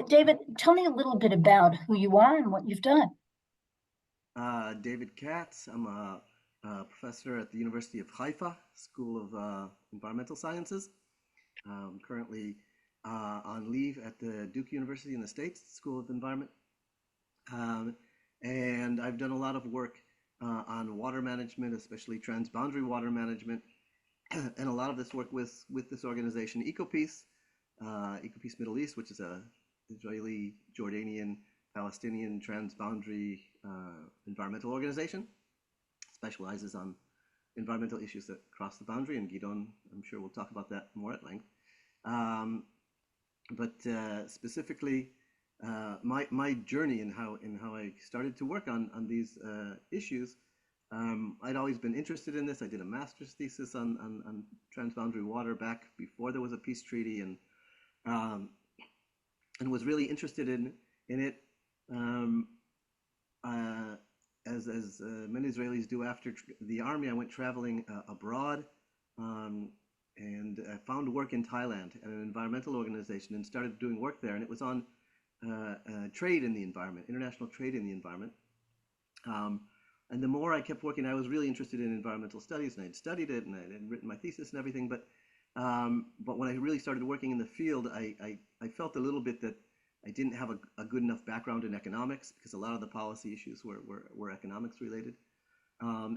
David, tell me a little bit about who you are and what you've done. David Katz. I'm a professor at the University of Haifa School of Environmental Sciences. I'm currently on leave at the Duke University in the States School of Environment. Um, and I've done a lot of work on water management, especially transboundary water management, and a lot of this work with this organization, EcoPeace, EcoPeace Middle East, which is a Israeli, Jordanian, Palestinian transboundary environmental organization, specializes on environmental issues that cross the boundary. And Gidon, I'm sure we'll talk about that more at length. Um, but specifically, my journey and how I started to work on these issues. I'd always been interested in this. I did a master's thesis on transboundary water back before there was a peace treaty, um, and was really interested in it. Um, uh, as many Israelis do after the army, I went traveling abroad, um, and found work in Thailand at an environmental organization and started doing work there. And it was on trade in the environment, international trade in the environment. Um, and the more I kept working, I was really interested in environmental studies, and I'd studied it, and I had written my thesis and everything. But when I really started working in the field, I felt a little bit that I didn't have a good enough background in economics, because a lot of the policy issues were economics related.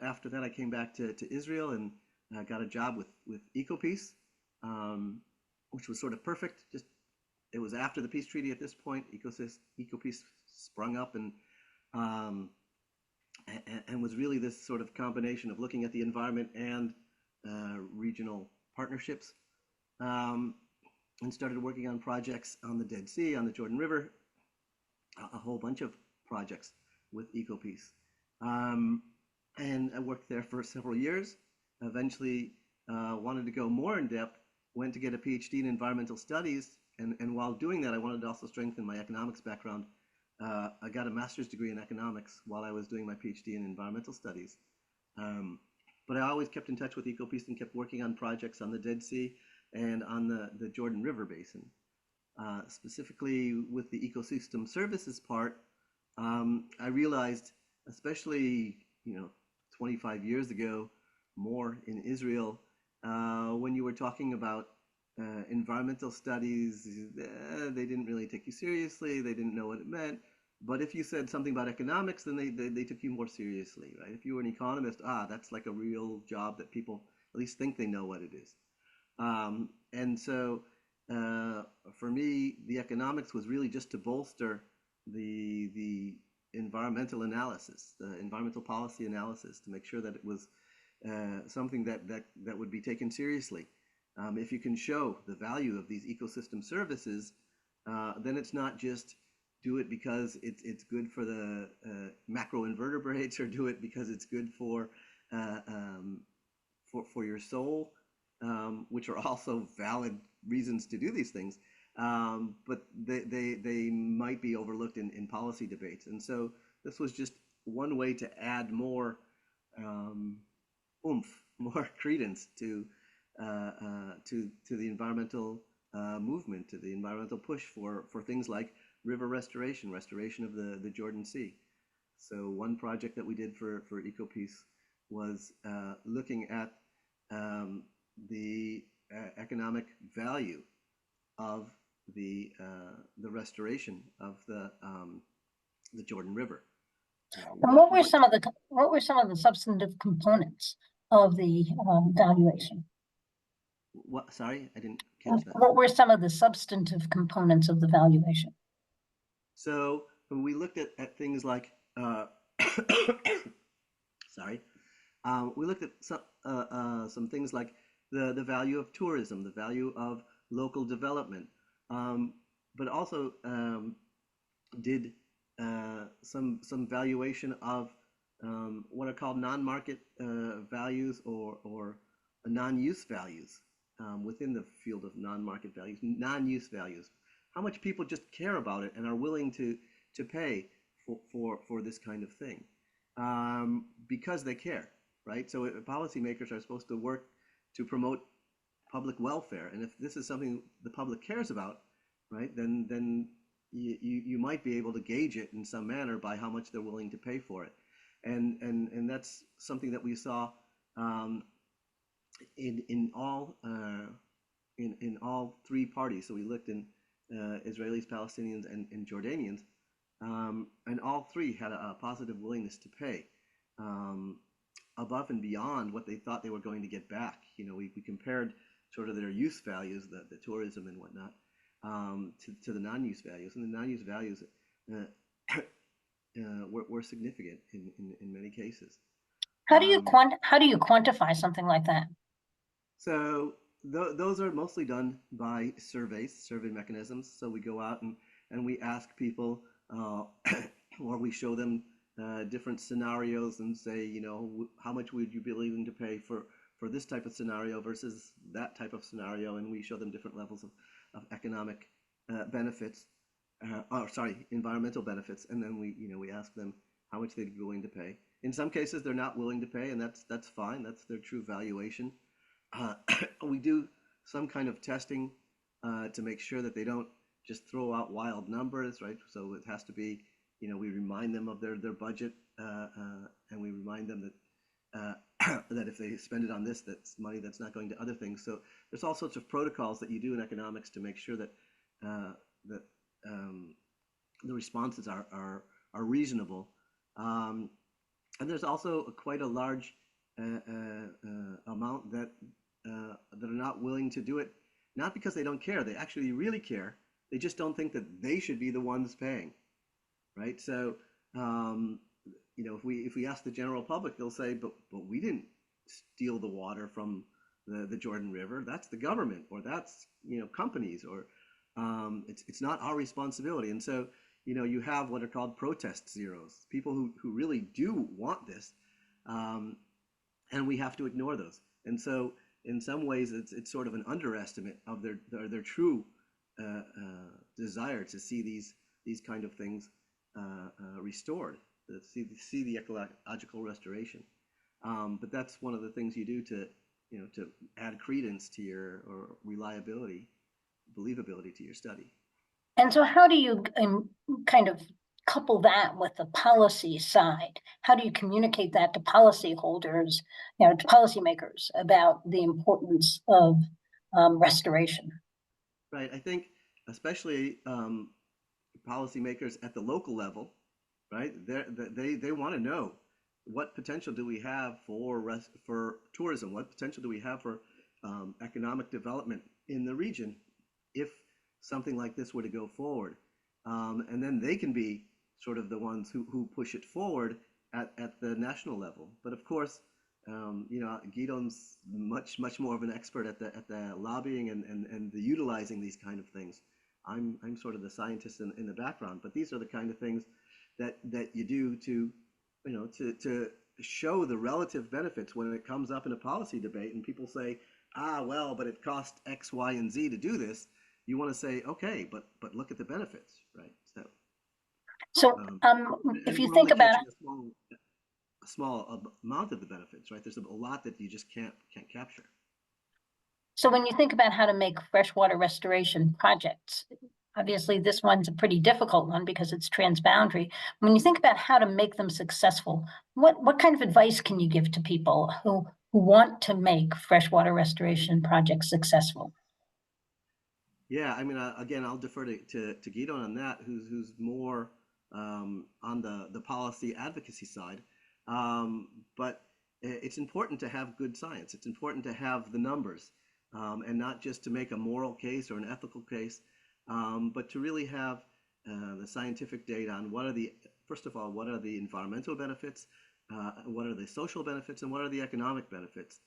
After that, I came back to Israel and got a job with EcoPeace, um, which was sort of perfect. Just it was after the peace treaty at this point. EcoPeace sprung up, um, and was really this sort of combination of looking at the environment and regional partnerships, um, and started working on projects on the Dead Sea, on the Jordan River, a whole bunch of projects with EcoPeace. Um, and I worked there for several years. Eventually, wanted to go more in depth, went to get a PhD in environmental studies, and while doing that, I wanted to also strengthen my economics background. I got a master's degree in economics while I was doing my PhD in environmental studies. Um, but I always kept in touch with EcoPeace and kept working on projects on the Dead Sea and on the Jordan River Basin. Specifically with the ecosystem services part, I realized, especially 25 years ago, more in Israel, when you were talking about environmental studies, they didn't really take you seriously. They didn't know what it meant. But if you said something about economics, then they took you more seriously, right? If you were an economist, that's like a real job that people at least think they know what it is. And so for me, the economics was really just to bolster the environmental analysis, the environmental policy analysis, to make sure that it was something that would be taken seriously. If you can show the value of these ecosystem services, then it's not just do it because it's good for the macroinvertebrates, or do it because it's good uh, um, for your soul, which are also valid reasons to do these things. But they might be overlooked in policy debates. And so this was just one way to add more um, oomph, more credence to the environmental movement, to the environmental push for things like river restoration, restoration of the Jordan Sea. So one project that we did for EcoPeace was looking at um, the economic value of the restoration of the Jordan River. And what were some of the substantive components of the valuation? What? Sorry, I didn't catch that. What were some of the substantive components of the valuation? So when we looked at things like, sorry, we looked at some things like the value of tourism, the value of local development, um, but also did some valuation of what are called non-market values, or non-use values within the field of non-market values, non-use values. How much people just care about it and are willing to pay for this kind of thing, because they care, right? So policymakers are supposed to work to promote public welfare, and if this is something the public cares about, right, then you might be able to gauge it in some manner by how much they're willing to pay for it. And that's something that we saw um, in all in all three parties. So we looked in Israelis, Palestinians, and Jordanians, and all three had a positive willingness to pay um, above and beyond what they thought they were going to get back. We compared sort of their use values, the tourism and whatnot, to the non-use values, and the non-use values uh, were significant in many cases. How do you quantify something like that? So those are mostly done by survey mechanisms. So we go out and we ask people, or we show them different scenarios and say, how much would you be willing to pay for this type of scenario versus that type of scenario, and we show them different levels of economic benefits, or sorry, environmental benefits, and then we ask them how much they'd be willing to pay. In some cases, they're not willing to pay, and that's fine. That's their true valuation. Uh, we do some kind of testing to make sure that they don't just throw out wild numbers, right? So it has to be, we remind them of their budget, and we remind them that that if they spend it on this, that's money that's not going to other things. So there's all sorts of protocols that you do in economics to make sure that that the responses are reasonable. And there's also quite a large amount that are not willing to do it, not because they don't care. They actually really care. They just don't think that they should be the ones paying, right? So, if we ask the general public, they'll say, but we didn't steal the water from the Jordan River. That's the government, or that's companies, or it's not our responsibility. And so, you have what are called protest zeros, people who really do want this, and we have to ignore those. And so, in some ways, it's sort of an underestimate of their true desire to see these kind of things restored, to see the ecological restoration. But that's one of the things you do to add credence to your, or reliability, believability to your study. And so how do you kind of couple that with the policy side? How do you communicate that to policyholders, to policymakers about the importance of restoration? Right. I think especially policymakers at the local level, right? They want to know, what potential do we have for tourism? What potential do we have for economic development in the region if something like this were to go forward? And then they can be sort of the ones who push it forward at the national level. But of course, Gidon's much more of an expert at the lobbying and the utilizing these kind of things. I'm sort of the scientist in the background, but these are the kind of things that you do to show the relative benefits when it comes up in a policy debate, and people say, well, but it cost X, Y, and Z to do this. You want to say, okay, but look at the benefits, right? So if you think about a small amount of the benefits, right? There's a lot that you just can't capture. So when you think about how to make freshwater restoration projects, obviously this one's a pretty difficult one because it's transboundary. When you think about how to make them successful, what kind of advice can you give to people who want to make freshwater restoration projects successful? Yeah, I mean, again, I'll defer to Gidon on that, who's more on the policy advocacy side. But it's important to have good science. It's important to have the numbers, and not just to make a moral case or an ethical case, but to really have the scientific data on first of all, what are the environmental benefits, what are the social benefits, and what are the economic benefits,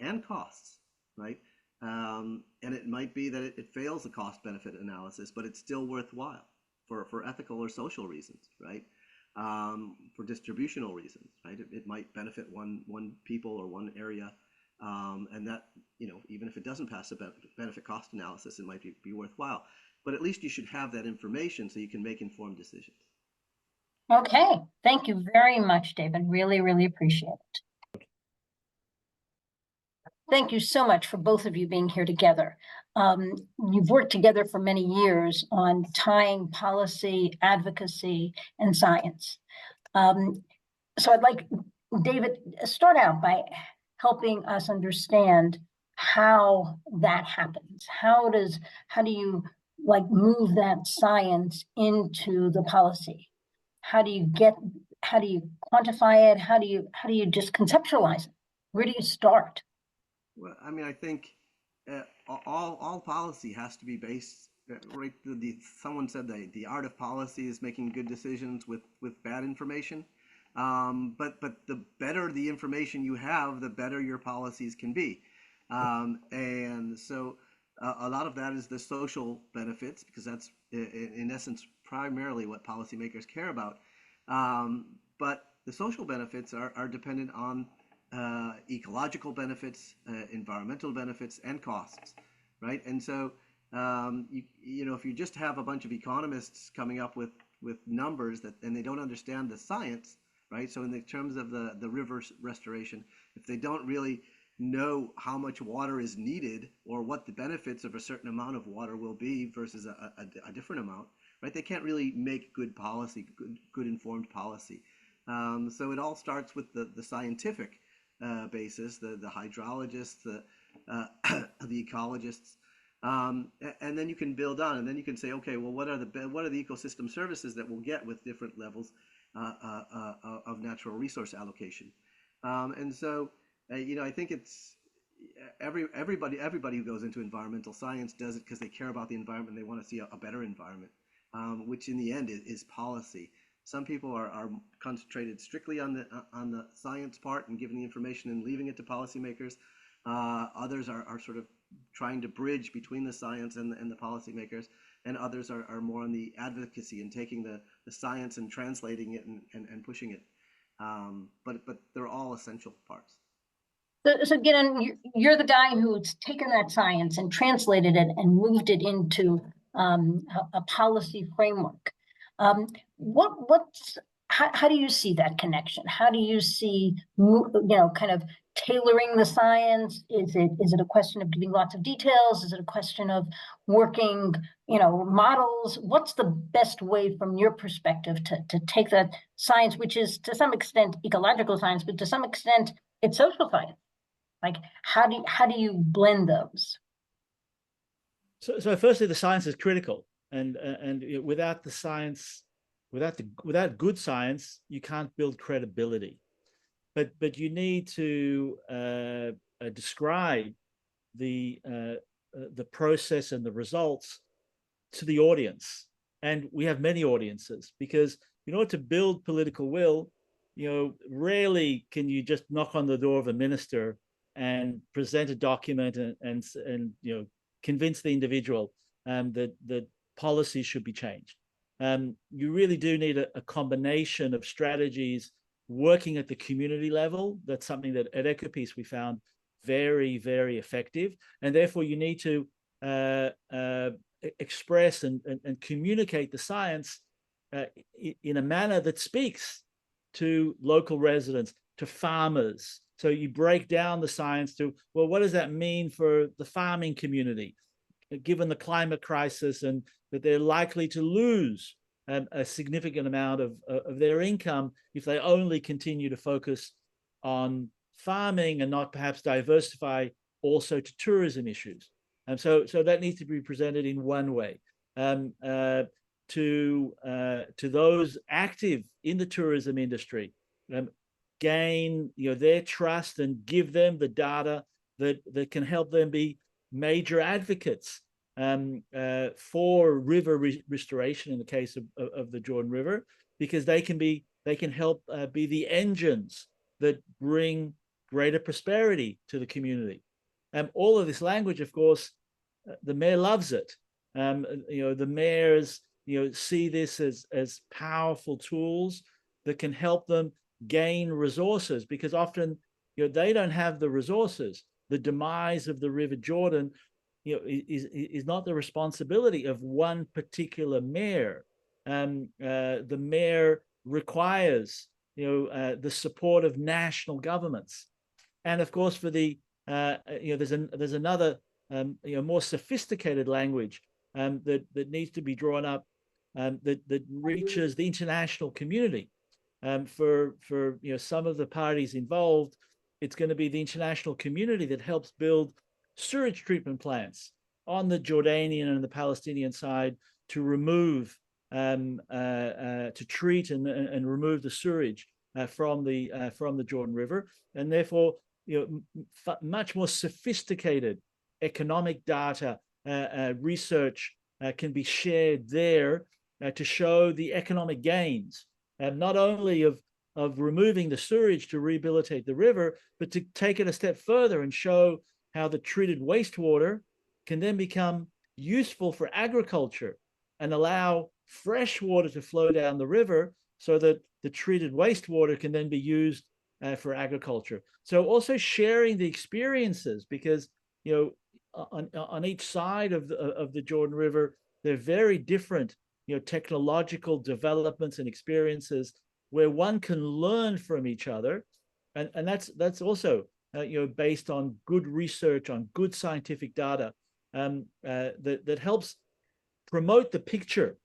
and costs, right? And it might be that it fails the cost-benefit analysis, but it's still worthwhile for ethical or social reasons, right? For distributional reasons, right? It might benefit one people or one area, and that, even if it doesn't pass the benefit cost analysis, it might be worthwhile. But at least you should have that information so you can make informed decisions. Okay, thank you very much, David. Really, really appreciate it. Thank you so much for both of you being here together. You've worked together for many years on tying policy, advocacy, and science. So I'd like David start out by helping us understand how that happens. How do you like move that science into the policy? How do you quantify it? How do you just conceptualize it? Where do you start? Well, I mean, I think all policy has to be based. Right, someone said the art of policy is making good decisions with bad information. But the better the information you have, the better your policies can be. And so a lot of that is the social benefits, because that's in essence primarily what policymakers care about. But the social benefits are dependent on ecological benefits, environmental benefits, and costs, right? And so you know, if you just have a bunch of economists coming up with numbers and they don't understand the science, right? So in the terms of the river restoration, if they don't really know how much water is needed or what the benefits of a certain amount of water will be versus a different amount, right? They can't really make good policy, good informed policy. So it all starts with the scientific basis, the hydrologists, the ecologists, and then you can build on, and then you can say, okay, well, what are the ecosystem services that we'll get with different levels of natural resource allocation? And so, you know, I think it's everybody who goes into environmental science does it because they care about the environment. They want to see a better environment, which in the end is policy. Some people are concentrated strictly on the science part and giving the information and leaving it to policymakers. Others are sort of trying to bridge between the science and the policymakers, and others are more on the advocacy and taking the science and translating it and pushing it. But they're all essential parts. So Gidon, you're the guy who's taken that science and translated it and moved it into a policy framework. How do you see that connection? How do you see, you know, kind of tailoring the science? Is it a question of giving lots of details? Is it a question of working, you know, models? What's the best way from your perspective to take that science, which is to some extent ecological science, but to some extent it's social science? Like, how do you blend those? So firstly, the science is critical, and without the science, without good science, you can't build credibility. But you need to describe the process and the results to the audience, and we have many audiences, because in order to build political will, you know, rarely can you just knock on the door of a minister and present a document and you know, convince the individual that policy should be changed. You really do need a combination of strategies working at the community level. That's something that at EcoPeace we found very, very effective, and therefore you need to express and communicate the science in a manner that speaks to local residents, to farmers. So you break down the science to, well, what does that mean for the farming community, given the climate crisis, and that they're likely to lose a significant amount of their income if they only continue to focus on farming and not perhaps diversify also to tourism issues. So that needs to be presented in one way. To those active in the tourism industry, gain, you know, their trust and give them the data that can help them be major advocates for river restoration in the case of the Jordan River, because they can help be the engines that bring greater prosperity to the community. All of this language, of course, the mayor loves it. You know, the mayors, you know, see this as powerful tools that can help them gain resources, because often, you know, they don't have the resources. The demise of the River Jordan, you know, is not the responsibility of one particular mayor. The mayor requires, you know, the support of national governments, and of course for the you know, there's another more sophisticated language that needs to be drawn up that reaches the international community. For some of the parties involved, it's going to be the international community that helps build sewage treatment plants on the Jordanian and the Palestinian side to remove, to treat and remove the sewage from the Jordan River, and therefore much more sophisticated economic data research can be shared there to show the economic gains, not only of removing the sewage to rehabilitate the river, but to take it a step further and show how the treated wastewater can then become useful for agriculture and allow fresh water to flow down the river so that the treated wastewater can then be used for agriculture. So also sharing the experiences, because on each side of the Jordan River, they're very different technological developments and experiences where one can learn from each other, and that's also based on good research, on good scientific data that helps promote the picture.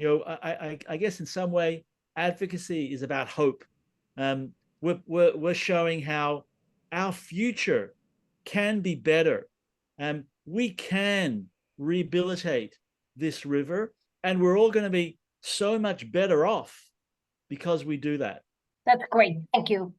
I guess in some way advocacy is about hope. We're showing how our future can be better. We can rehabilitate this river, and we're all going to be so much better off because we do that. That's great. Thank you.